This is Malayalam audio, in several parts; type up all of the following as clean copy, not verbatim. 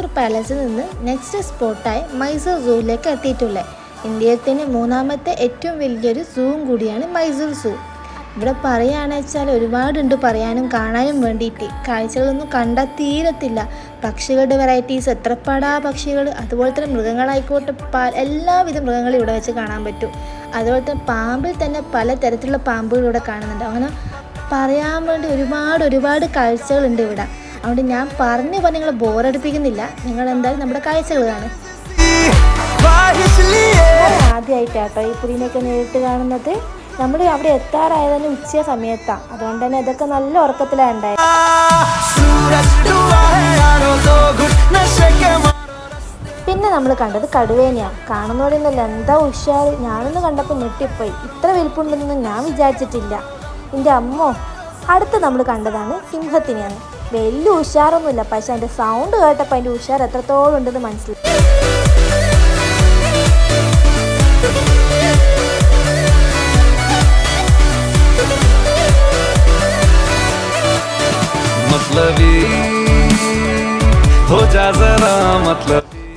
മൈസൂർ പാലസിൽ നിന്ന് നെക്സ്റ്റ് സ്പോട്ടായി മൈസൂർ സൂവിലേക്ക് എത്തിയിട്ടുള്ളത്. ഇന്ത്യയിൽ തന്നെ മൂന്നാമത്തെ ഏറ്റവും വലിയൊരു സൂവും കൂടിയാണ് മൈസൂർ സൂ. ഇവിടെ പറയുകയാണെന്ന് വെച്ചാൽ ഒരുപാടുണ്ട് പറയാനും കാണാനും വേണ്ടിയിട്ട്. കാഴ്ചകളൊന്നും കണ്ടാൽ തീരത്തില്ല. പക്ഷികളുടെ വെറൈറ്റീസ് എത്രപ്പാടാ പക്ഷികൾ, അതുപോലെ തന്നെ മൃഗങ്ങളായിക്കോട്ടെ എല്ലാവിധ മൃഗങ്ങളും ഇവിടെ വെച്ച് കാണാൻ പറ്റും. അതുപോലെ തന്നെ പാമ്പിൽ തന്നെ പല തരത്തിലുള്ള പാമ്പുകൾ ഇവിടെ കാണുന്നുണ്ട്. അങ്ങനെ പറയാൻ വേണ്ടി ഒരുപാട് കാഴ്ചകളുണ്ട് ഇവിടെ. അതുകൊണ്ട് ഞാൻ പറഞ്ഞ് നിങ്ങൾ ബോറടിപ്പിക്കുന്നില്ല. നിങ്ങൾ എന്തായാലും നമ്മുടെ കാഴ്ചകൾ കാണും. ആദ്യമായിട്ടാട്ടോ ഈ പുലിനെയൊക്കെ നേരിട്ട് കാണുന്നത്. നമ്മൾ അവിടെ എത്താറായതന്നെ ഉച്ച സമയത്താണ്. അതുകൊണ്ട് തന്നെ ഇതൊക്കെ നല്ല ഉറക്കത്തിലാണ് ഉണ്ടായത്. പിന്നെ നമ്മൾ കണ്ടത് കടുവേനെയാണ്. കാണുന്നോടെയൊന്നുമല്ല, എന്താ ഉഷാർ. ഞാനൊന്ന് കണ്ടപ്പോൾ ഞെട്ടിപ്പോയി. ഇത്ര വലിപ്പമുണ്ടെന്നൊന്നും ഞാൻ വിചാരിച്ചിട്ടില്ല. എൻ്റെ അമ്മോ. അടുത്ത് നമ്മൾ കണ്ടതാണ് സിംഹത്തിനെയാണ്. വലിയ ഉഷാറൊന്നുമില്ല, പക്ഷെ അതിൻ്റെ സൗണ്ട് കേട്ടപ്പോൾ അതിൻ്റെ ഉഷാർ എത്രത്തോളം ഉണ്ടെന്ന് മനസ്സിലായി.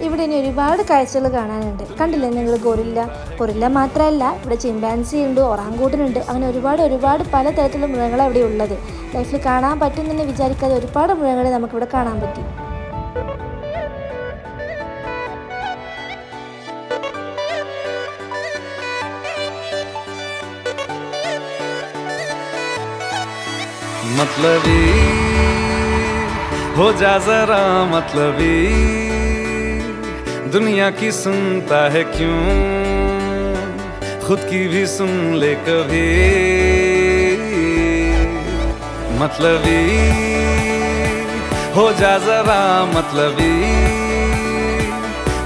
ഇവിടെ ഇനി ഒരുപാട് കാഴ്ചകൾ കാണാനുണ്ട്. കണ്ടില്ലേ നിങ്ങൾ ഗൊറില്ല മാത്രമല്ല, ഇവിടെ ചിമ്പാൻസി ഉണ്ട്, ഒറാങ്കൂട്ടനുണ്ട്. അങ്ങനെ ഒരുപാട് പലതരത്തിലുള്ള മൃഗങ്ങളാണ് ഇവിടെ ഉള്ളത്. ലൈഫിൽ കാണാൻ പറ്റും തന്നെ വിചാരിക്കാതെ ഒരുപാട് മൃഗങ്ങളെ നമുക്കിവിടെ കാണാൻ പറ്റി. मतलबी हो जा जरा मतलबी, दुनिया की सुनता है क्यों, खुद की भी सुन ले कभी। मतलबी हो जा जरा मतलबी,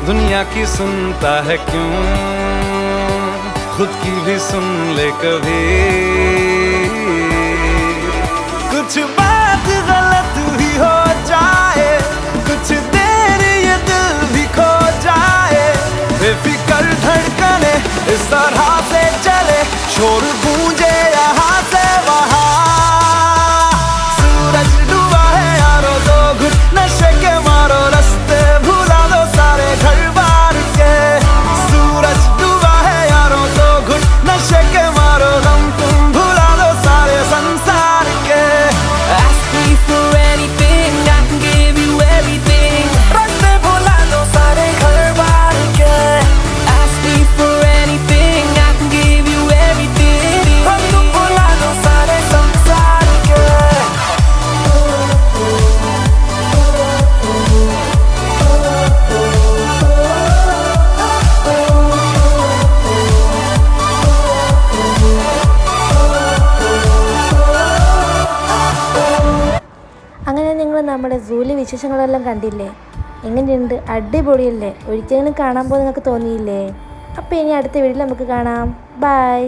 दुनिया की सुनता है क्यों, खुद की भी सुन ले कभी। कुछ बात गलत भी हो जाए, कुछ देर ये दिल भी खो जाए, बेफिक्र धड़कने इस तरह से चले, शोर गूंजे यहाँ से वहाँ। सूरज डूबा है यारो, दो घुट नशे के मारो, रास्ते भुला दो सारे घर बार के। सूरज डूबा है यारो, दो घुट नशे के मारो, गम तुम भुला दो सारे संसार के। അങ്ങനെ നിങ്ങൾ നമ്മുടെ സൂവിലെ വിശേഷങ്ങളെല്ലാം കണ്ടില്ലേ? എങ്ങനെയുണ്ട്? അടിപൊളിയല്ലേ? ഒരിക്കലും കാണാൻ പോകുമ്പോൾ നിങ്ങൾക്ക് തോന്നിയില്ലേ? അപ്പോൾ ഇനി അടുത്ത വീഡിയോയിൽ നമുക്ക് കാണാം. ബൈ.